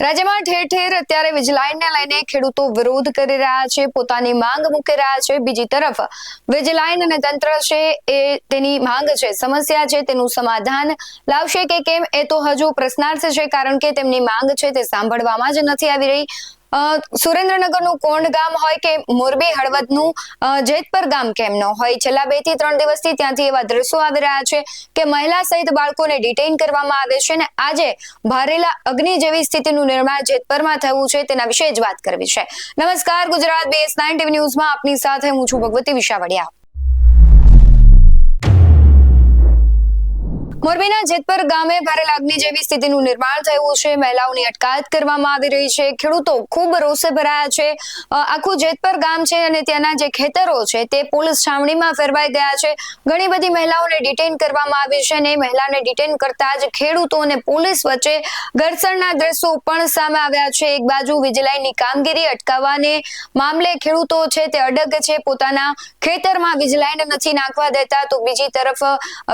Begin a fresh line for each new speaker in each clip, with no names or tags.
રાજ્યમાં ઠેર ઠેર અત્યારે વીજ લાઇનને લઈને ખેડૂતો વિરોધ કરી રહ્યા છે, પોતાની માંગ મૂકી રહ્યા છે। બીજી તરફ વીજ લાઇન અને તંત્ર છે એ તેની માંગ છે, સમસ્યા છે તેનું સમાધાન લાવશે કે કેમ એ તો હજુ પ્રશ્નાર્થ છે, કારણ કે તેમની માંગ છે તે સાંભળવામાં જ નથી આવી રહી। સુરેન્દ્રનગરનું કોંડ ગામ હોય કે મોરબી હળવદનું જેતપર ગામ કેમ ન હોય, છેલ્લા 2 થી 3 દિવસથી ત્યાંથી એવા દ્રશ્યો આવી રહ્યા છે કે મહિલા સહિત બાળકોને ડિટેઇન કરવામાં આવે છે અને આજે ભારેલા અગ્નિ જેવી સ્થિતિનું નિર્માણ જેતપરમાં થયું છે, તેના વિશે જ વાત કરવી છે। નમસ્કાર, ગુજરાત BS9 TV ન્યૂઝમાં આપની સાથે હું છું ભગવતી વિશાવડિયા। મોરબીના જેતપર ગામે ભારેલા અગ્નિ જેવી સ્થિતિનું નિર્માણ થયું છે, મહિલાઓની અટકાયત કરવામાં આવી રહી છે, ખેડૂતો ખૂબ રોષે ભરાયા છે। આખું જેતપર ગામ છે અને ત્યાંના જે ખેતરો છે તે પોલીસ છાવણીમાં ફેરવાઈ ગયા છે। ઘણી બધી મહિલાઓને ડિટેઇન કરવામાં આવી છે અને મહિલાને ડિટેઇન કરતા જ ખેડૂતો અને પોલીસ વચ્ચે ઘર્ષણના દ્રશ્યો પણ સામે આવ્યા છે। એક બાજુ વીજ લાઇનની કામગીરી અટકાવવાને મામલે ખેડૂતો છે તે અડગ છે, પોતાના ખેતરમાં વીજ લાઇન નથી નાખવા દેતા, તો બીજી તરફ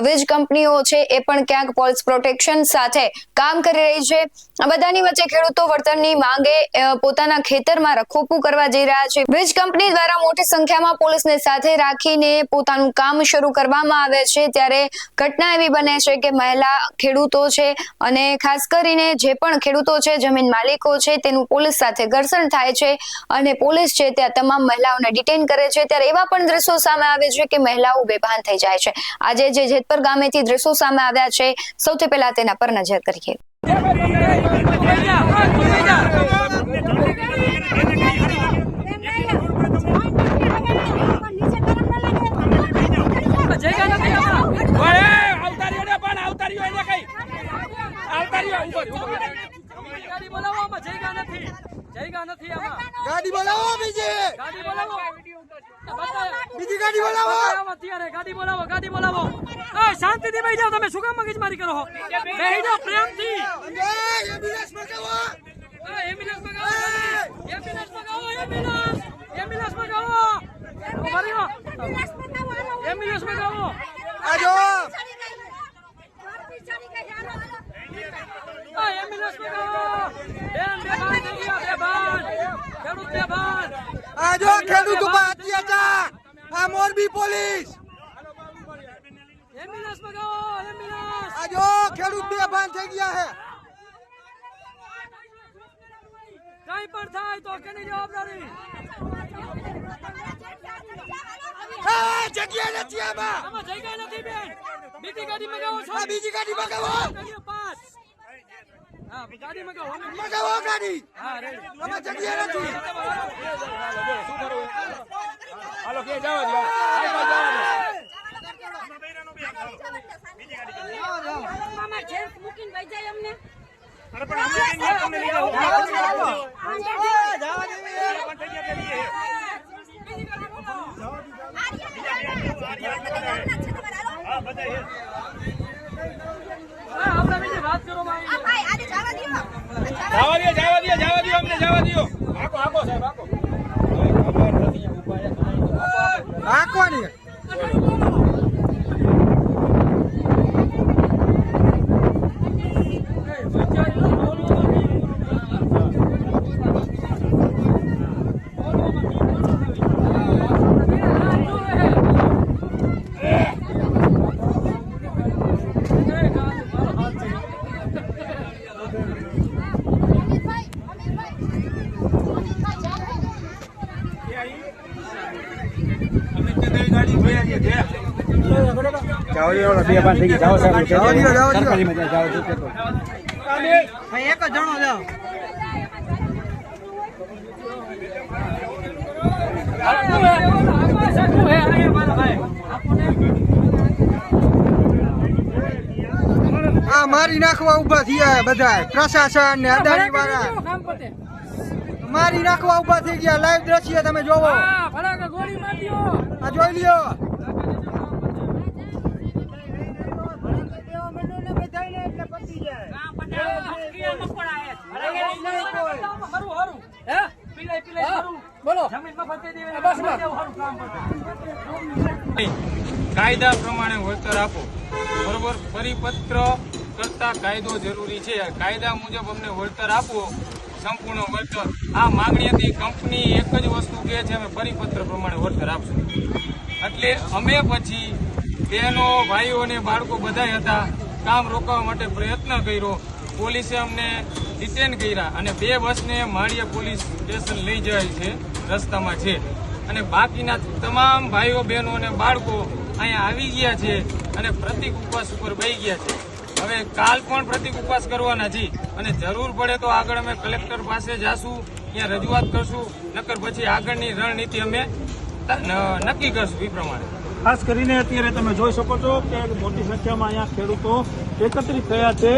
વીજ કંપનીઓ છે એ પણ ક્યાંક પોલીસ પ્રોટેક્શન સાથે કામ કરી રહી છે। આ બધાની વચ્ચે ખેડૂતો વળતરની માંગે પોતાના ખેતરમાં રખોપું કરવા જઈ રહ્યા છે। વીજ કંપની દ્વારા મોટી સંખ્યામાં પોલીસને સાથે રાખીને પોતાનું કામ શરૂ કરવામાં આવે છે, ત્યારે ઘટના એવી બને છે કે મહિલા ખેડૂતો છે અને ખાસ કરીને જે પણ ખેડૂતો છે, જમીન માલિકો છે, તેનું પોલીસ સાથે ઘર્ષણ થાય છે અને પોલીસ છે ત્યાં તમામ મહિલાઓને ડિટેઇન કરે છે। ત્યારે એવા પણ દ્રશ્યો સામે આવે છે કે મહિલાઓ બેભાન થઈ જાય છે। આજે જે જેતપર ગામેથી દ્રશ્યો સામે આવ્યા છે, સૌથી પહેલા તેના પર નજર કરીએ।
गाड़ी बोलावो बीजी गाड़ी बोलावो
અત્યારે ગાડી બોલાવો શાંતિથી બેસી જાઓ। તમે શું કામ મગજમારી કરો છો? બેસી જાઓ પ્રેમથી।
एम्बुलेंस मंगावो
એમ્બ્યુલન્સ મંગાવો એમ્બ્યુલન્સ મંગાવો।
आजो
એમ્બ્યુલન્સ મંગાવો। બેભાન થઈ ગયા, બેભાન ખેડૂત બેભાન।
आजो खेडूत पर अत्याचार आ मोरबी पुलिस
એમ્બ્યુલન્સ મંગાવો એમ્બ્યુલન્સ।
आजो खेडूत बेभान થઈ ગયા है।
કઈ પણ થાય તો કેની જવાબદારી?
જગ્યા નથી આમાં
જગ્યા નથી બેન, બીજી ગાડી મંગાવો છો?
બીજી ગાડી મંગાવો
પાસ હા ગાડી મંગાવો
ગાડી
હા રેડી।
આમાં જગ્યા નથી।
હાલો કે જવા દો
મામા જેન્સ મૂકીને વઈ જાય અમને।
અરે પણ અમે તમને લઈ જાઓ
જવા દેવી
હા બધા
આપણે બીજી વાત કરો
આ ભાઈ આજે જવા દો
અમને જવા દો આકો સાહેબ આકો
આકોની એક જ જણો જાઓ। આ મારી નાખવા ઉભા થયા બધા પ્રશાસન ને અદાણી વાળા મારી નાખવા ઉભા થઈ ગયા। લાઈવ દ્રશ્ય તમે જોવો,
ગોળી મારી દો।
આ જોઈ લ્યો।
બોલો
કાયદા પ્રમાણે વળતર આપો, બરોબર? પરિપત્ર કરતા કાયદો જરૂરી છે। કાયદા મુજબ અમને વળતર આપો સંપૂર્ણ વળતર. આ માંગણી હતી. કંપની એક જ વસ્તુ કહે છે, અમે પરિપત્ર પ્રમાણે વળતર આપશું. એટલે અમે પછી બહેનો, ભાઈઓ અને બાળકો બધા હતા, કામ રોકવા માટે પ્રયત્ન કર્યો. પોલીસે અમને ડિટેન કર્યા અને 2 બસને માળિયા પોલીસ સ્ટેશન લઈ જાય છે, રસ્તામાં છે. અને બાકીના તમામ ભાઈઓ, બહેનો અને બાળકો અહીંયા આવી ગયા છે અને પ્રતિક ઉપવાસ ઉપર બેસી ગયા છે. હવે કાલ પણ પ્રતિક ઉપવાસ કરવાના છીએ અને જરૂર પડે તો આગળ અમે કલેક્ટર પાસે જાશું, ત્યાં રજૂઆત કરશું, નકર પછી આગળની રણનીતિ અમે નક્કી કરશું એ પ્રમાણે.
ખાસ કરીને અત્યારે તમે જોઈ શકો છો કે મોટી સંખ્યામાં અહીંયા ખેડૂતો એકત્રિત થયા છે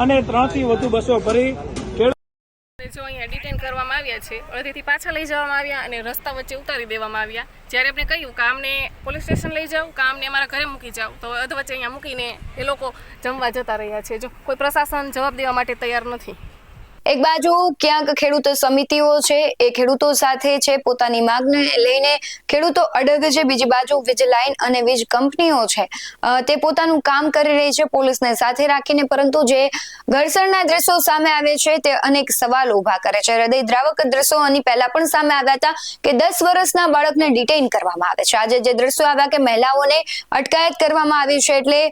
અને 3 થી વધુ બસો ભરી
જો અહીંયા ડિટેન કરવામાં આવ્યા છે, અડધેથી પાછા લઈ જવામાં આવ્યા અને રસ્તા વચ્ચે ઉતારી દેવામાં આવ્યા. જ્યારે આપણે કહ્યું કે આમને પોલીસ સ્ટેશન લઈ જાઓ, કે આમને અમારા ઘરે મૂકી જાઓ, તો અધ વચ્ચે અહીંયા મૂકીને એ લોકો જમવા જતા રહ્યા છે. જો કોઈ પ્રશાસન જવાબ દેવા માટે તૈયાર નથી.
એક બાજુ ક્યાંક ખેડૂત સમિતિઓ છે એ ખેડૂતો સાથે છે, પોતાની માંગને લઈને ખેડૂતો અડગ છે. બીજી બાજુ વીજ લાઈન અને વીજ કંપનીઓ છે તે પોતાનું કામ કરી રહી છે પોલીસને સાથે રાખીને, પરંતુ જે ઘર્ષણના દ્રશ્યો સામે આવે છે તે અનેક સવાલો ઉભા કરે છે. હૃદયદ્રાવક દ્રશ્યો આની પહેલા પણ સામે આવ્યા હતા કે 10 વર્ષના બાળકને ડિટેઇન કરવામાં આવે છે. આજે જે દ્રશ્યો આવ્યા કે મહિલાઓને અટકાયત કરવામાં આવી છે, એટલે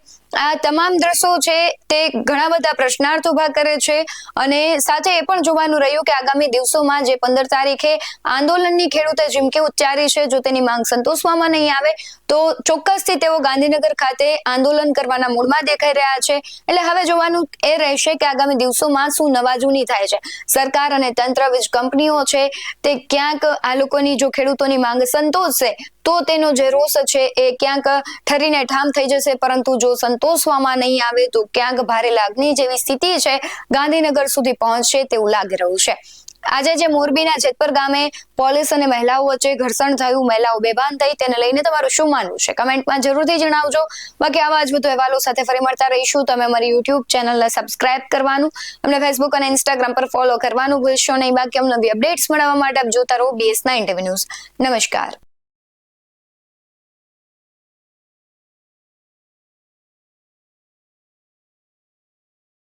આ તમામ દ્રશ્યો છે તે ઘણા બધા પ્રશ્નાર્થ ઉભા કરે છે. અને સાથે એ પણ જોવાનું રહ્યું કે આગામી દિવસોમાં જે 15 તારીખે આંદોલનની ખેડૂતે ચીમકી ઉચ્ચારી છે, જો તેની માંગ સંતોષવામાં નહીં આવે તો ચોક્કસથી તેઓ ગાંધીનગર ખાતે આંદોલન કરવાના મૂડમાં દેખાઈ રહ્યા છે. એટલે હવે જોવાનું એ રહેશે કે આગામી દિવસોમાં શું નવાજૂની થાય છે. સરકાર અને તંત્ર, વીજ કંપનીઓ છે તે ક્યાંક આ લોકોની જો ખેડૂતોની માંગ સંતોષશે તો તેનો જે રોષ છે એ ક્યાંક ઠરીને ઠામ થઈ જશે, પરંતુ જો સંતોષવામાં નહીં આવે તો ક્યાંક ભારે લાગણી જેવી સ્થિતિ છે ગાંધીનગર સુધી પહોંચશે તેવું લાગી રહ્યું છે. આજે જે મોરબીના જેતપર ગામે પોલીસ અને મહિલાઓ વચ્ચે ઘર્ષણ થયું, મહિલાઓ બેભાન થઈ, તેને લઈને તમારું શું માનવું છે કમેન્ટમાં જરૂરથી જણાવજો. બાકી આવા જ વધુ અહેવાલો સાથે ફરી મળતા રહીશું. તમે અમારી યુટ્યુબ ચેનલને સબસ્ક્રાઇબ કરવાનું, અમને ફેસબુક અને ઇન્સ્ટાગ્રામ પર ફોલો કરવાનું ભૂલશો નહીં. બાકી અમને નવી અપડેટ્સ મેળવવા માટે આપ જોતા રહો BS9 TV ન્યૂઝ. નમસ્કાર.